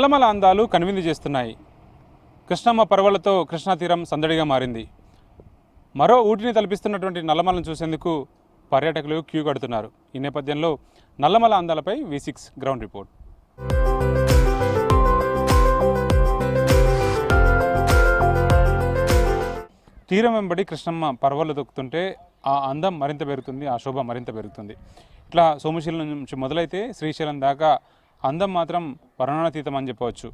నల్లమల అందాలు కనువిందు చేస్తున్నాయి. కృష్ణమ్మ పర్వలతో కృష్ణా తీరం సందడిగా మారింది. మరో ఊటిని తలపిస్తున్నటువంటి నల్లమలను చూసేందుకు పర్యాటకులు క్యూ కడుతున్నారు. ఈ నేపథ్యంలో నల్లమల అందాలపై V6 గ్రౌండ్ రిపోర్ట్. తీరం వెంబడి కృష్ణమ్మ పర్వలు దొక్కుతుంటే ఆ అందం మరింత పెరుగుతుంది, ఆ శోభ మరింత పెరుగుతుంది. ఇట్లా సోమశీలం నుంచి మొదలైతే శ్రీశైలం దాకా అందం మాత్రం వర్ణనాతీతం అని చెప్పవచ్చు.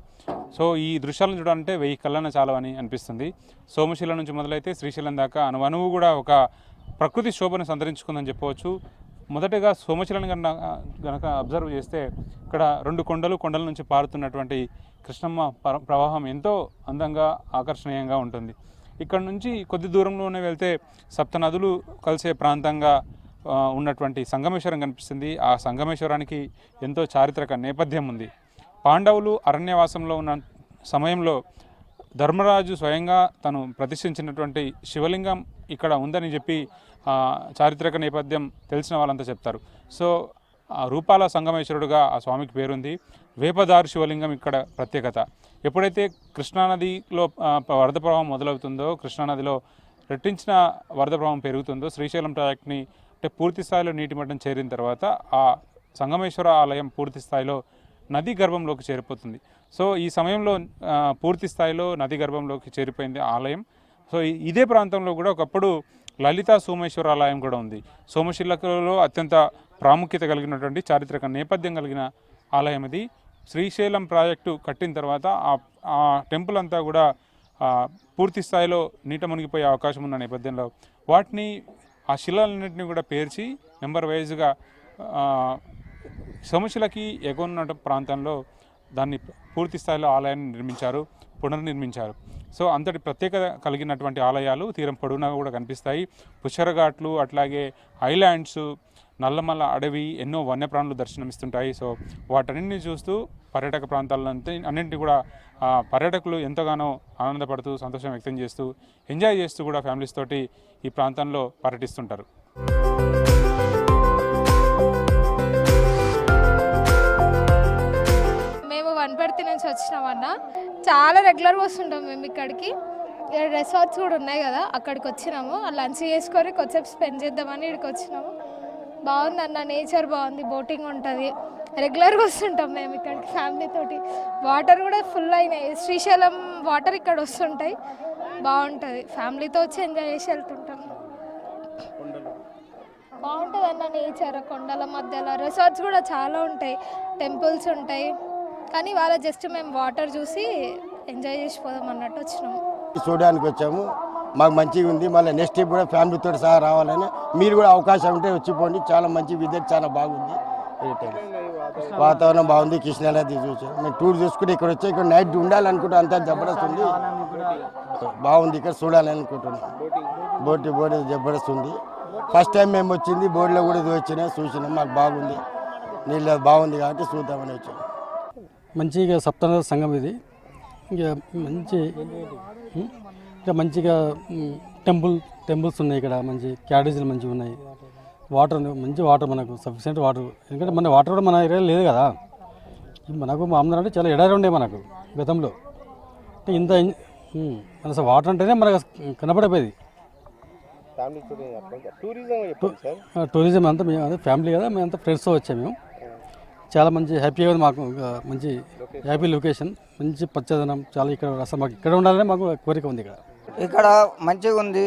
సో ఈ దృశ్యాలను చూడాలంటే 1000 కళ్ళన చాలవని అనిపిస్తుంది. సోమశీలం నుంచి మొదలైతే శ్రీశైలం దాకా అనువు కూడా ఒక ప్రకృతి శోభను సంతరించుకుందని చెప్పవచ్చు. మొదటగా సోమశీలం గనక అబ్జర్వ్ చేస్తే ఇక్కడ 2 కొండల నుంచి పారుతున్నటువంటి కృష్ణమ్మ ప్రవాహం ఎంతో అందంగా ఆకర్షణీయంగా ఉంటుంది. ఇక్కడ నుంచి కొద్ది దూరంలోనే వెళ్తే సప్తనదులు కలిసే ప్రాంతంగా ఉన్నటువంటి సంగమేశ్వరం కనిపిస్తుంది. ఆ సంగమేశ్వరానికి ఎంతో చారిత్రక నేపథ్యం ఉంది. పాండవులు అరణ్యవాసంలో ఉన్న సమయంలో ధర్మరాజు స్వయంగా తను ప్రతిష్ఠించినటువంటి శివలింగం ఇక్కడ ఉందని చెప్పి చారిత్రక నేపథ్యం తెలిసిన వాళ్ళంతా చెప్తారు. సో రూపాల సంగమేశ్వరుడుగా ఆ స్వామికి పేరుంది. వేపదారు శివలింగం ఇక్కడ ప్రత్యేకత. ఎప్పుడైతే కృష్ణానదిలో వరద ప్రవాహం మొదలవుతుందో, కృష్ణానదిలో రెట్టించిన వరద ప్రవాహం పెరుగుతుందో, శ్రీశైలం ప్రాజెక్ట్ని అంటే పూర్తి స్థాయిలో నీటి మట్టం చేరిన తర్వాత ఆ సంగమేశ్వర ఆలయం పూర్తి స్థాయిలో నది గర్భంలోకి చేరిపోతుంది. సో ఈ సమయంలో పూర్తి స్థాయిలో నది గర్భంలోకి చేరిపోయింది ఆలయం. సో ఇదే ప్రాంతంలో కూడా ఒకప్పుడు లలితా సోమేశ్వర ఆలయం కూడా ఉంది. సోమశిలలో అత్యంత ప్రాముఖ్యత కలిగినటువంటి చారిత్రక నేపథ్యం కలిగిన ఆలయం ఇది. శ్రీశైలం ప్రాజెక్టు కట్టిన తర్వాత ఆ టెంపుల్ అంతా కూడా పూర్తి స్థాయిలో నీట మునిగిపోయే అవకాశం ఉన్న నేపథ్యంలో వాటిని ఆ శిలలన్నింటినీ కూడా పేర్చి నెంబర్ వైజ్గా సోమశిలకి ఎగువన్న ప్రాంతంలో దాన్ని పూర్తి స్థాయిలో ఆలయాన్ని పునర్నిర్మించారు. సో అంతటి ప్రత్యేకత కలిగినటువంటి ఆలయాలు తీరం పొడవునా కూడా కనిపిస్తాయి. పుష్కరఘాట్లు, అట్లాగే ఐలాండ్స్, నల్లమల అడవి, ఎన్నో వన్యప్రాణులు దర్శనమిస్తుంటాయి. సో వాటన్నింటినీ చూస్తూ పర్యాటక అన్నింటినీ కూడా పర్యాటకులు ఎంతగానో ఆనందపడుతూ సంతోషం వ్యక్తం చేస్తూ ఎంజాయ్ చేస్తూ కూడా ఫ్యామిలీస్ తోటి ఈ ప్రాంతంలో పర్యటిస్తుంటారు. మేము వనపర్తి నుంచి వచ్చినామన్నా. చాలా రెగ్యులర్గా వస్తుంటాం మేము ఇక్కడికి. రిసార్ట్స్ కూడా ఉన్నాయి కదా, అక్కడికి వచ్చినాము. లంచ్ చేసుకొని కొద్దిసేపు స్పెండ్ చేద్దామని ఇక్కడికి వచ్చినాము. బాగుంది అన్న, నేచర్ బాగుంది, బోటింగ్ ఉంటుంది. రెగ్యులర్గా వస్తుంటాం మేము ఇక్కడికి ఫ్యామిలీతోటి. వాటర్ కూడా ఫుల్ అయినాయి. శ్రీశైలం వాటర్ ఇక్కడ వస్తుంటాయి, బాగుంటుంది. ఫ్యామిలీతో వచ్చి ఎంజాయ్ చేసి వెళ్తుంటాం. బాగుంటుంది అన్న నేచర్. కొండల మధ్యలో రిసార్ట్స్ కూడా చాలా ఉంటాయి, టెంపుల్స్ ఉంటాయి. కానీ వాళ్ళ జస్ట్ మేము వాటర్ చూసి ఎంజాయ్ చేసిపోదాం అన్నట్టు వచ్చినాము. చూడడానికి వచ్చాము, మాకు మంచిగా ఉంది. మళ్ళీ నెక్స్ట్ ట్రిప్ కూడా ఫ్యామిలీతో సహా రావాలని, మీరు కూడా అవకాశం ఉంటే వచ్చిపోండి. చాలా మంచి వెదర్, చాలా బాగుంది. వాతావరణం బాగుంది. కృష్ణానది చూసాం. మేము టూర్ చూసుకుని ఇక్కడ వచ్చి ఇక్కడ నైట్ ఉండాలనుకుంటే అంతా జబర్దస్త్ ఉంది, బాగుంది. ఇక్కడ చూడాలనుకుంటున్నాం. బోట్ జబర్దస్త్ ఉంది. ఫస్ట్ టైం మేము వచ్చింది, బోర్డులో కూడా చూసినాం. మాకు బాగుంది, నీళ్ళు బాగుంది కాబట్టి చూద్దామని వచ్చాము. మంచిగా సప్తనద సంఘం ఇది. మంచిగా టెంపుల్స్ ఉన్నాయి ఇక్కడ. మంచి క్యాటేజీలు మంచిగా ఉన్నాయి. మంచి వాటర్ మనకు సఫిషియెంట్ వాటర్. ఎందుకంటే మన వాటర్ కూడా మన ఏరియా లేదు కదా. మనకు మామూలు అంటే చాలా ఎడారి ఉండే మనకు గతంలో. ఇంత అసలు వాటర్ అంటేనే మనకు కనపడిపోయేది. టూరిజం అంతా మేము అదే ఫ్యామిలీ కదా, మేమంతా ఫ్రెండ్స్తో వచ్చాము. మేము చాలా మంచి హ్యాపీగా ఉంది. మాకు మంచి హ్యాపీ లొకేషన్, మంచి పచ్చదనం చాలా. ఇక్కడ అసలు మాకు ఇక్కడ ఉండాలనే మాకు కోరిక ఉంది. ఇక్కడ మంచిగా ఉంది.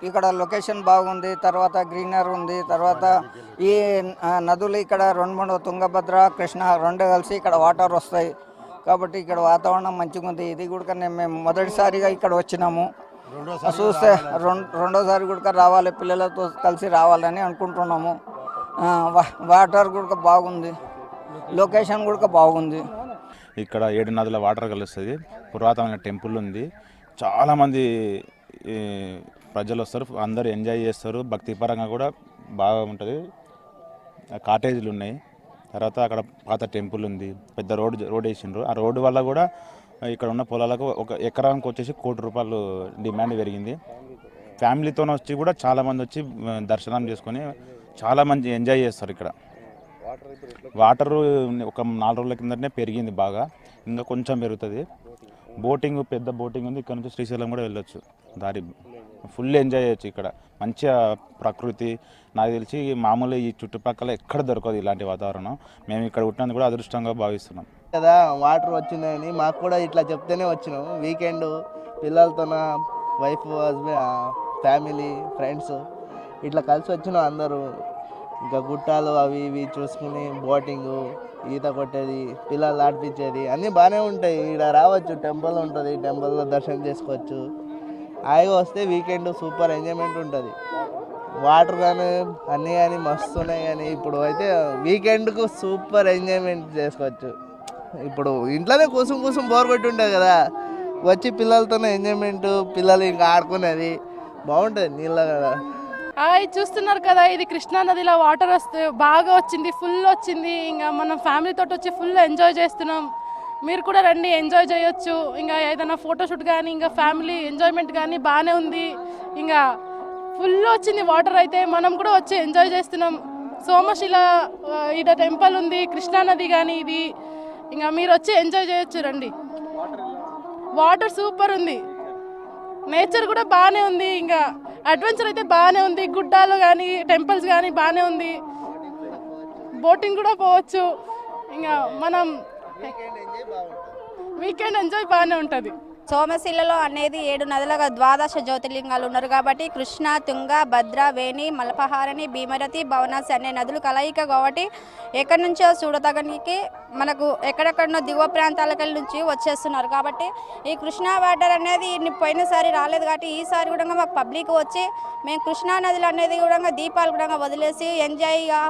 ఇక్కడ లొకేషన్ బాగుంది. తర్వాత గ్రీనర్ ఉంది. తర్వాత ఈ నదులు ఇక్కడ 2-3 తుంగభద్ర, కృష్ణ 2 కలిసి ఇక్కడ వాటర్ వస్తాయి కాబట్టి ఇక్కడ వాతావరణం మంచిగా ఉంది. ఇది కూడా మేము మొదటిసారిగా ఇక్కడ వచ్చినాము. చూస్తే రెండోసారి కూడా రావాలి, పిల్లలతో కలిసి రావాలని అనుకుంటున్నాము. వాటర్ కూడా బాగుంది, లొకేషన్ కూడా బాగుంది. ఇక్కడ 7 నదుల వాటర్ కలుస్తుంది. పురాతనమైన టెంపుల్ ఉంది. చాలామంది ప్రజలు వస్తారు, అందరూ ఎంజాయ్ చేస్తారు. భక్తిపరంగా కూడా బాగా ఉంటుంది. కాటేజీలు ఉన్నాయి. తర్వాత అక్కడ పాత టెంపుల్ ఉంది. పెద్ద రోడ్ వేసిండ్రు. ఆ రోడ్డు వల్ల కూడా ఇక్కడ ఉన్న పొలాలకు ఒక ఎకరానికి వచ్చేసి ₹1 కోటి డిమాండ్ పెరిగింది. ఫ్యామిలీతో వచ్చి కూడా చాలామంది వచ్చి దర్శనం చేసుకొని చాలా మంది ఎంజాయ్ చేస్తారు ఇక్కడ. వాటర్ ఒక 4 రోజుల కిందనే పెరిగింది బాగా, ఇంకా కొంచెం పెరుగుతుంది. బోటింగ్, పెద్ద బోటింగ్ ఉంది, ఇక్కడ నుంచి శ్రీశైలం కూడా వెళ్ళొచ్చు. దారి ఫుల్ ఎంజాయ్ చేయొచ్చు. ఇక్కడ మంచిగా ప్రకృతి, నాకు తెలిసి మామూలు ఈ చుట్టుపక్కల ఎక్కడ దొరకదు ఇలాంటి వాతావరణం. మేము ఇక్కడ పుట్టినందుకు కూడా అదృష్టంగా భావిస్తున్నాం కదా. వాటర్ వచ్చినాయని మాకు కూడా ఇట్లా చెప్తేనే వచ్చినాం. వీకెండ్ పిల్లలతో, వైఫ్, హస్బెండ్, ఫ్యామిలీ, ఫ్రెండ్స్ ఇట్లా కలిసి వచ్చినాం అందరూ. ఇంకా గుట్టాలు అవి ఇవి చూసుకుని బోటింగు, ఈత కొట్టేది, పిల్లలు ఆడిపించేది అన్నీ బాగానే ఉంటాయి. ఇక్కడ రావచ్చు, టెంపుల్ ఉంటుంది, టెంపుల్లో దర్శనం చేసుకోవచ్చు. హాయిగా వస్తే వీకెండ్ సూపర్ ఎంజాయ్మెంట్ ఉంటుంది. వాటర్ కానీ అన్నీ కానీ మస్తు ఉన్నాయి. కానీ ఇప్పుడు అయితే వీకెండ్కు సూపర్ ఎంజాయ్మెంట్ చేసుకోవచ్చు. ఇప్పుడు ఇంట్లోనే కూసం బోర్ కొట్టి ఉంటుంది కదా, వచ్చి పిల్లలతోనే ఎంజాయ్మెంట్, పిల్లలు ఇంకా ఆడుకునేది బాగుంటుంది నీళ్ళ కదా. ఇది చూస్తున్నారు కదా, ఇది కృష్ణా నదిలో వాటర్ వస్తే బాగా వచ్చింది, ఫుల్ వచ్చింది. ఇంకా మనం ఫ్యామిలీతో వచ్చి ఫుల్ ఎంజాయ్ చేస్తున్నాం. మీరు కూడా రండి, ఎంజాయ్ చేయొచ్చు. ఇంకా ఏదైనా ఫోటోషూట్ కానీ ఇంకా ఫ్యామిలీ ఎంజాయ్మెంట్ కానీ బాగానే ఉంది. ఇంకా ఫుల్ వచ్చింది వాటర్ అయితే, మనం కూడా వచ్చి ఎంజాయ్ చేస్తున్నాం. సోమశిల ఈడ టెంపుల్ ఉంది, కృష్ణా నది కానీ ఇది. ఇంకా మీరు వచ్చి ఎంజాయ్ చేయొచ్చు, రండి. వాటర్ సూపర్ ఉంది, నేచర్ కూడా బాగానే ఉంది. ఇంకా అడ్వెంచర్ అయితే బాగానే ఉంది. గుడ్డాలు కానీ టెంపుల్స్ కానీ బాగానే ఉంది. బోటింగ్ కూడా పోవచ్చు. ఇంకా మనం వీకెండ్ ఎంజాయ్ బాగానే ఉంటుంది. సోమశిలలో అనేది 7 నదులుగా 12 జ్యోతిర్లింగాలు ఉన్నారు కాబట్టి కృష్ణ, తుంగ, భద్ర, వేణి, మలపహారిణి, భీమరతి, భవనాసి అనే నదులు కలయిక కాబట్టి ఎక్కడి నుంచో చూడతగనికి మనకు ఎక్కడెక్కడనో దిగువ ప్రాంతాల నుంచి వచ్చేస్తున్నారు. కాబట్టి ఈ కృష్ణా వాటర్ అనేది పోయినసారి రాలేదు కాబట్టి ఈసారి కూడా మాకు పబ్లిక్ వచ్చి మేము కృష్ణా నదులు అనేది కూడా దీపాలు కూడా వదిలేసి ఎంజాయ్గా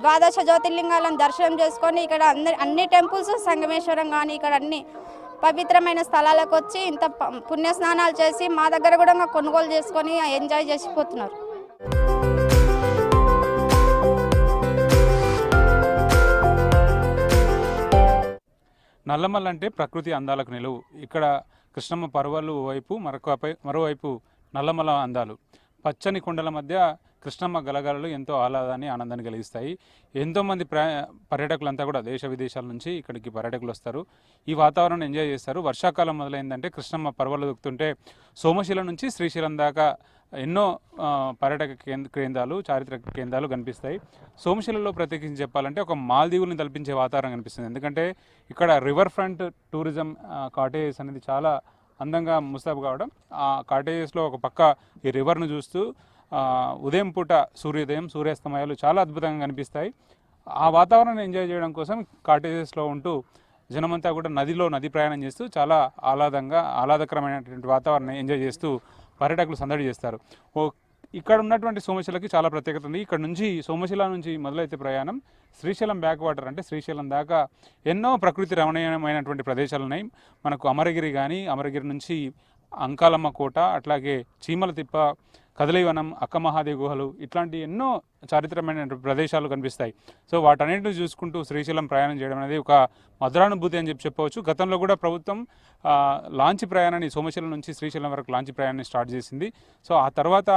12 జ్యోతిర్లింగాలను దర్శనం చేసుకొని ఇక్కడ అన్ని టెంపుల్స్, సంగమేశ్వరం కానీ ఇక్కడ అన్ని పవిత్రమైన స్థలాలకు వచ్చి ఇంత పుణ్యస్నానాలు చేసి మా దగ్గర కూడా కొనుగోలు చేసుకొని ఎంజాయ్ చేసిపోతున్నారు. నల్లమల్ల అంటే ప్రకృతి అందాలకు నిలువు. ఇక్కడ కృష్ణమ్మ పర్వాలు వైపు మరోవైపు నల్లమల్ల అందాలు. పచ్చని కొండల మధ్య కృష్ణమ్మ గలగలలు ఎంతో ఆహ్లాదాన్ని, ఆనందాన్ని కలిగిస్తాయి. ఎంతోమంది పర్యాటకులంతా కూడా దేశ విదేశాల నుంచి ఇక్కడికి పర్యాటకులు వస్తారు, ఈ వాతావరణం ఎంజాయ్ చేస్తారు. వర్షాకాలం మొదలైందంటే కృష్ణమ్మ పర్వాలు దొక్కుతుంటే సోమశిల నుంచి శ్రీశైలం దాకా ఎన్నో పర్యాటక కేంద్రాలు, చారిత్రక కేంద్రాలు కనిపిస్తాయి. సోమశిలలో ప్రత్యేకించి చెప్పాలంటే ఒక మాల్దీవుల్ని తలపించే వాతావరణం కనిపిస్తుంది. ఎందుకంటే ఇక్కడ రివర్ ఫ్రంట్ టూరిజం కాటేజెస్ అనేది చాలా అందంగా ముస్తాబు కావడం. ఆ కాటేజెస్లో ఒక పక్క ఈ రివర్ను చూస్తూ ఉదయం పూట సూర్యోదయం, సూర్యాస్తమయాలు చాలా అద్భుతంగా కనిపిస్తాయి. ఆ వాతావరణాన్ని ఎంజాయ్ చేయడం కోసం కాటేజెస్లో ఉంటూ జనమంతా కూడా నది ప్రయాణం చేస్తూ చాలా ఆహ్లాదకరమైనటువంటి వాతావరణాన్ని ఎంజాయ్ చేస్తూ పర్యాటకులు సందడి చేస్తారు. ఇక్కడ ఉన్నటువంటి సోమశిలకి చాలా ప్రత్యేకత ఉంది. ఇక్కడ నుంచి సోమశిల నుంచి మొదలైతే ప్రయాణం శ్రీశైలం బ్యాక్ వాటర్ అంటే శ్రీశైలం దాకా ఎన్నో ప్రకృతి రమణీయమైనటువంటి ప్రదేశాలు ఉన్నాయి. మనకు అమరగిరి కానీ, అమరగిరి నుంచి అంకాలమ్మ కోట, అట్లాగే చీమల తిప్ప, కదలీవనం, అక్కమహాదేవి గుహలు, ఇట్లాంటి ఎన్నో చారిత్రమైన ప్రదేశాలు కనిపిస్తాయి. సో వాటన్నిటిని చూసుకుంటూ శ్రీశైలం ప్రయాణం చేయడం అనేది ఒక మధురానుభూతి అని చెప్పవచ్చు. గతంలో కూడా ప్రభుత్వం లాంచీ ప్రయాణాన్ని సోమశిలం నుంచి శ్రీశైలం వరకు లాంచీ ప్రయాణాన్ని స్టార్ట్ చేసింది. సో ఆ తర్వాత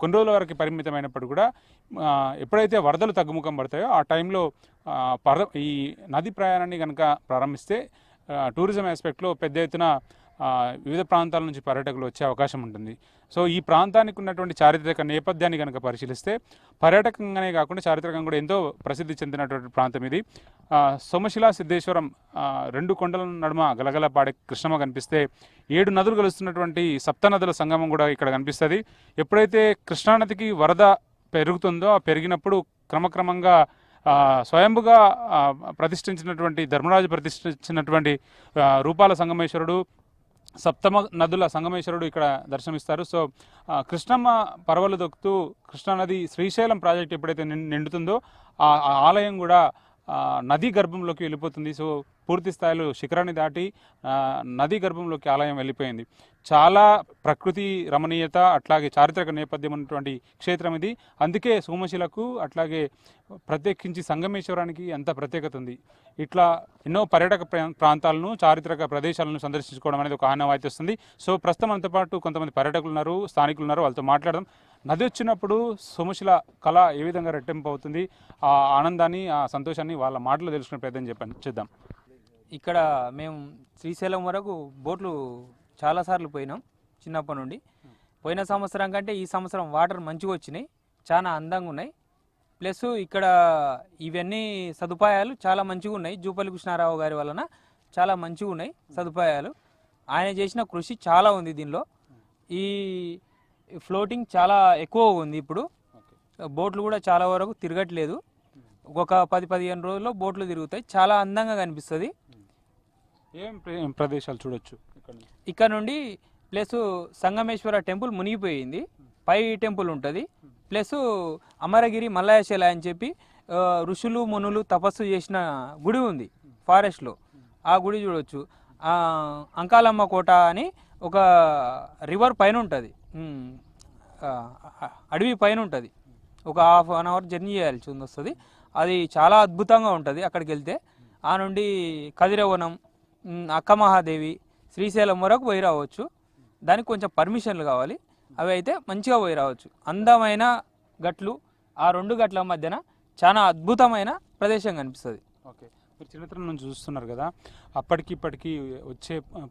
కొన్ని రోజుల వరకు పరిమితమైనప్పుడు కూడా ఎప్పుడైతే వరదలు తగ్గుముఖం పడతాయో ఆ టైంలో ఈ నది ప్రయాణాన్ని కనుక ప్రారంభిస్తే టూరిజం ఆస్పెక్ట్లో పెద్ద ఎత్తున వివిధ ప్రాంతాల నుంచి పర్యాటకులు వచ్చే అవకాశం ఉంటుంది. సో ఈ ప్రాంతానికి ఉన్నటువంటి చారిత్రక నేపథ్యాన్ని కనుక పరిశీలిస్తే పర్యాటకంగానే కాకుండా చారిత్రకంగా కూడా ఎంతో ప్రసిద్ధి చెందినటువంటి ప్రాంతం ఇది. సోమశిల, సిద్ధేశ్వరం 2 కొండల నడుమ గలగల పాడే కృష్ణమ్మ కనిపిస్తే 7 నదులు కలుస్తున్నటువంటి సప్తనదుల సంగమం కూడా ఇక్కడ కనిపిస్తుంది. ఎప్పుడైతే కృష్ణానదికి వరద పెరుగుతుందో ఆ పెరిగినప్పుడు క్రమక్రమంగా స్వయంభుగా ప్రతిష్ఠించినటువంటి ధర్మరాజు ప్రతిష్ఠించినటువంటి రూపాల సంగమేశ్వరుడు, సప్తమ నదుల సంగమేశ్వరుడు ఇక్కడ దర్శనమిస్తారు. సో కృష్ణమ్మ పర్వలు దొక్కుతూ కృష్ణానది శ్రీశైలం ప్రాజెక్ట్ ఎప్పుడైతే నిండుతుందో ఆ ఆలయం కూడా నదీ గర్భంలోకి వెళ్ళిపోతుంది. సో పూర్తి స్థాయిలో శిఖరాన్ని దాటి నదీ గర్భంలోకి ఆలయం వెళ్ళిపోయింది. చాలా ప్రకృతి రమణీయత అట్లాగే చారిత్రక నేపథ్యం ఉన్నటువంటి క్షేత్రం ఇది. అందుకే సోమశిలకు అట్లాగే ప్రత్యేకించి సంగమేశ్వరానికి ఎంత ప్రత్యేకత ఉంది. ఇట్లా ఎన్నో పర్యాటక ప్రాంతాలను చారిత్రక ప్రదేశాలను సందర్శించుకోవడం అనేది ఒక ఆనవాయితీ వస్తుంది. సో ప్రస్తుతం మనతో పాటు కొంతమంది పర్యాటకులు ఉన్నారు, స్థానికులు ఉన్నారు, వాళ్ళతో మాట్లాడదాం. నది వచ్చినప్పుడు సోమశిల కళ ఏ విధంగా రెట్టింపు అవుతుంది, ఆ ఆనందాన్ని ఆ సంతోషాన్ని వాళ్ళ మాటలు తెలుసుకునే ప్రయత్నం చేద్దాం. ఇక్కడ మేము శ్రీశైలం వరకు బోట్లు చాలాసార్లు పోయినాం చిన్నప్పటి నుండి. పోయిన సంవత్సరం కంటే ఈ సంవత్సరం వాటర్ మంచిగా వచ్చినాయి, చాలా అందంగా ఉన్నాయి. ప్లస్ ఇక్కడ ఇవన్నీ సదుపాయాలు చాలా మంచిగా ఉన్నాయి. జూపల్లి కృష్ణారావు గారి వలన చాలా మంచిగా ఉన్నాయి సదుపాయాలు. ఆయన చేసిన కృషి చాలా ఉంది దీనిలో. ఈ ఫ్లోటింగ్ చాలా ఎక్కువ ఉంది. ఇప్పుడు బోట్లు కూడా చాలా వరకు తిరగట్లేదు. ఒక 10-15 రోజుల్లో బోట్లు తిరుగుతాయి. చాలా అందంగా కనిపిస్తుంది. ఏం ప్రదేశాలు చూడొచ్చు ఇక్కడ నుండి? ప్లస్ సంగమేశ్వర టెంపుల్ మునిగిపోయింది, పై టెంపుల్ ఉంటుంది. ప్లస్ అమరగిరి మల్లయశిల అని చెప్పి ఋషులు మునులు తపస్సు చేసిన గుడి ఉంది ఫారెస్ట్లో, ఆ గుడి చూడొచ్చు. అంకాలమ్మ కోట అని ఒక రివర్ పైన ఉంటుంది, అడవి పైన ఉంటుంది. ఒక ½ అవర్ జర్నీ చేయాల్సి వస్తుంది. అది చాలా అద్భుతంగా ఉంటుంది. అక్కడికి వెళ్తే ఆ నుండి కదిరవనం, అక్క మహాదేవి, శ్రీశైలం వరకు పోయి రావచ్చు. దానికి కొంచెం పర్మిషన్లు కావాలి. అవి అయితే మంచిగా పోయి రావచ్చు. అందమైన గట్లు, ఆ 2 గట్ల మధ్యన చాలా అద్భుతమైన ప్రదేశం కనిపిస్తుంది. ఓకే, మీరు చిన్నతనం నుంచి చూస్తున్నారు కదా, అప్పటికి ఇప్పటికి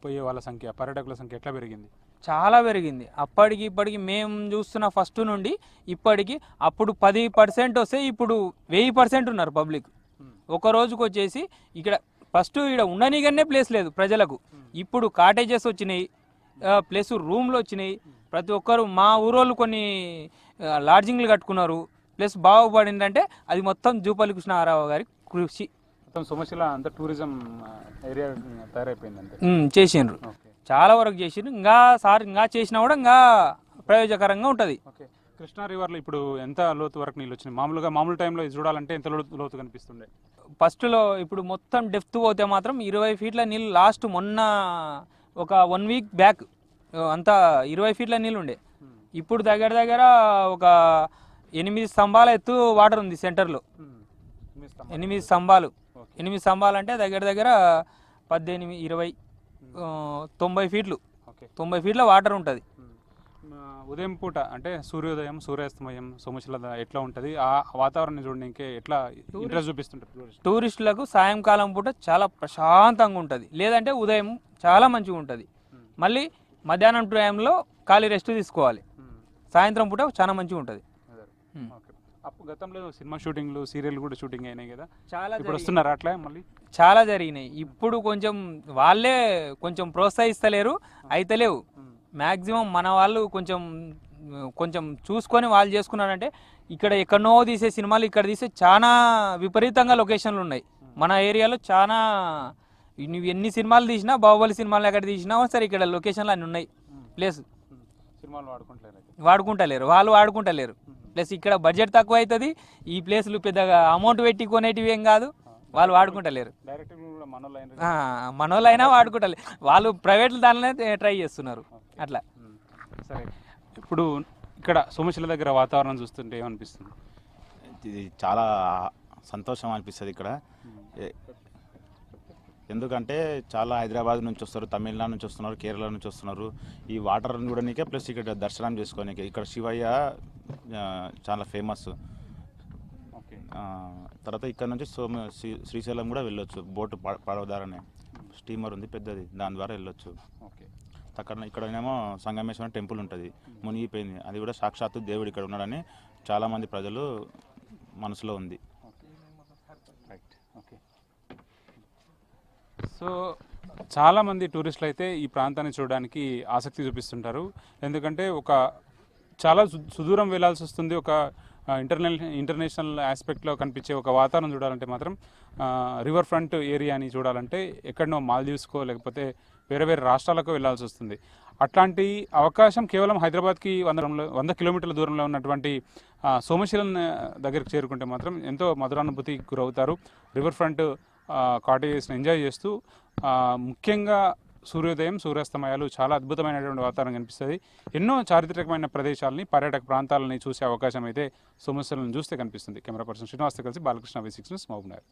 పోయే వాళ్ళ సంఖ్య, పర్యాటకుల సంఖ్య ఎట్లా పెరిగింది? చాలా పెరిగింది. అప్పటికి ఇప్పటికి మేము చూస్తున్న ఫస్ట్ నుండి ఇప్పటికి. అప్పుడు 10% వస్తే ఇప్పుడు 1000% ఉన్నారు పబ్లిక్. ఒక రోజుకు వచ్చేసి ఇక్కడ ఫస్ట్ ఇక్కడ ఉండనీగానే ప్లేస్ లేదు ప్రజలకు. ఇప్పుడు కాటేజెస్ వచ్చినాయి, ప్లస్ రూమ్లు వచ్చినాయి. ప్రతి ఒక్కరు మా ఊరోళ్ళు కొన్ని లాడ్జింగ్లు కట్టుకున్నారు. ప్లస్ బాగుపడిందంటే అది మొత్తం జూపల్లి కృష్ణారావు గారి కృషి. మొత్తం సోమశిల అంతా టూరిజం ఏరియా తయారైపోయింది చేసిండ్రు, చాలా వరకు చేసిండ్రు. ఇంకా చేసినా కూడా ఇంకా ప్రయోజకరంగా ఉంటుంది. ఓకే, కృష్ణా రివర్లో ఇప్పుడు ఎంత లోతు వరకు నీళ్ళు వచ్చినాయి? మామూలు టైంలో ఇది చూడాలంటే ఎంత లోతు కనిపిస్తుండే? ఫస్ట్లో ఇప్పుడు మొత్తం డెప్త్ పోతే మాత్రం 20 ఫీట్ల నీళ్ళు. లాస్ట్ మొన్న ఒక 1 వీక్ బ్యాక్ అంతా 20 ఫీట్ల నీళ్ళు ఉండే. ఇప్పుడు దగ్గర ఒక 8 స్తంభాల ఎత్తు వాటర్ ఉంది సెంటర్లో. 8 స్తంభాలు. 8 స్తంభాలు అంటే దగ్గర 18, 20, 90 ఫీట్లు. 90 ఫీట్ల వాటర్ ఉంటుంది. ఉదయం పూట అంటే సూర్యోదయం సూర్యాస్తమయం సోమశిల ఎట్లా ఉంటుంది? ఆ వాతావరణం చూడడానికి ఎట్లా ఇంట్రెస్ట్ చూపిస్తుంటారు టూరిస్టులకు? సాయంకాలం పూట చాలా ప్రశాంతంగా ఉంటుంది, లేదంటే ఉదయం చాలా మంచిగా ఉంటుంది. మళ్ళీ మధ్యాహ్నం టైంలో ఖాళీ రెస్ట్ తీసుకోవాలి. సాయంత్రం పూట చాలా మంచిగా ఉంటుంది. గతంలో సినిమా షూటింగ్లు, సీరియల్ కూడా షూటింగ్ అయినాయి కదా, చాలా ఇప్పుడు వస్తున్నారా అట్లా? మళ్ళీ చాలా జరిగినాయి. ఇప్పుడు కొంచెం వాళ్ళే కొంచెం ప్రోత్సహిస్తలేరు, అయితలేవు. మ్యాక్సిమం మన వాళ్ళు కొంచెం చూసుకొని వాళ్ళు చేసుకున్నారంటే ఇక్కడ ఎక్కడనో తీసే సినిమాలు ఇక్కడ తీసే చాలా విపరీతంగా లొకేషన్లు ఉన్నాయి మన ఏరియాలో. చాలా నువ్వు ఎన్ని సినిమాలు తీసినా, బాహుబలి సినిమాలు ఎక్కడ తీసినా సరే ఇక్కడ లొకేషన్లు అన్నీ ఉన్నాయి. ప్లేస్ వాళ్ళు వాడుకుంటలేరు. ప్లస్ ఇక్కడ బడ్జెట్ తక్కువ అవుతుంది. ఈ ప్లేస్లు పెద్దగా అమౌంట్ పెట్టి కొనేటివి ఏం కాదు, వాళ్ళు వాడుకుంటలేరు. మనోళ్ళైనా వాడుకుంటలేరు, వాళ్ళు ప్రైవేట్ దానిలోనే ట్రై చేస్తున్నారు అట్లా. సరే, ఇప్పుడు ఇక్కడ సోమశిల దగ్గర వాతావరణం చూస్తుంటే ఏమనిపిస్తుంది? ఇది చాలా సంతోషం అనిపిస్తుంది ఇక్కడ. ఎందుకంటే చాలా హైదరాబాద్ నుంచి వస్తారు, తమిళనాడు నుంచి వస్తున్నారు, కేరళ నుంచి వస్తున్నారు ఈ వాటర్ చూడడానికే. ప్లస్ ఇక్కడ దర్శనం చేసుకోనికే. ఇక్కడ శివయ్య చాలా ఫేమస్. తర్వాత ఇక్కడ నుంచి శ్రీశైలం కూడా వెళ్ళొచ్చు. బోటు పడవదారనే స్టీమర్ ఉంది పెద్దది, దాని ద్వారా వెళ్ళొచ్చు. ఇక్కడనేమో సంగమేశ్వరం టెంపుల్ ఉంటుంది, మునిగిపోయింది. అది కూడా సాక్షాత్తు దేవుడు ఇక్కడ ఉన్నాడని చాలామంది ప్రజలు మనసులో ఉంది. సో చాలామంది టూరిస్టులు అయితే ఈ ప్రాంతాన్ని చూడడానికి ఆసక్తి చూపిస్తుంటారు. ఎందుకంటే చాలా సుదూరం వెళ్ళాల్సి వస్తుంది. ఒక ఇంటర్నేషనల్ ఆస్పెక్ట్లో కనిపించే ఒక వాతావరణం చూడాలంటే మాత్రం రివర్ ఫ్రంట్ ఏరియాని చూడాలంటే ఎక్కడనో మాల్దీవ్స్కో లేకపోతే వేరే రాష్ట్రాలకు వెళ్ళాల్సి వస్తుంది. అట్లాంటి అవకాశం కేవలం హైదరాబాద్కి 100 కిలోమీటర్ల దూరంలో ఉన్నటువంటి సోమశిల దగ్గరికి చేరుకుంటే మాత్రం ఎంతో మధురానుభూతికి గురవుతారు. రివర్ ఫ్రంట్ కాటేజెస్ని ఎంజాయ్ చేస్తూ ముఖ్యంగా సూర్యోదయం సూర్యాస్తమయాలు చాలా అద్భుతమైనటువంటి వాతావరణం కనిపిస్తుంది. ఎన్నో చారిత్రకమైన ప్రదేశాలని పర్యాటక ప్రాంతాలని చూసే అవకాశం అయితే సోమశిలను చూస్తే కనిపిస్తుంది. కెమెరా పర్సన్ శ్రీనివాస్తో కలిసి బాలకృష్ణ V6 న్యూస్ మహబూబ్నగర్.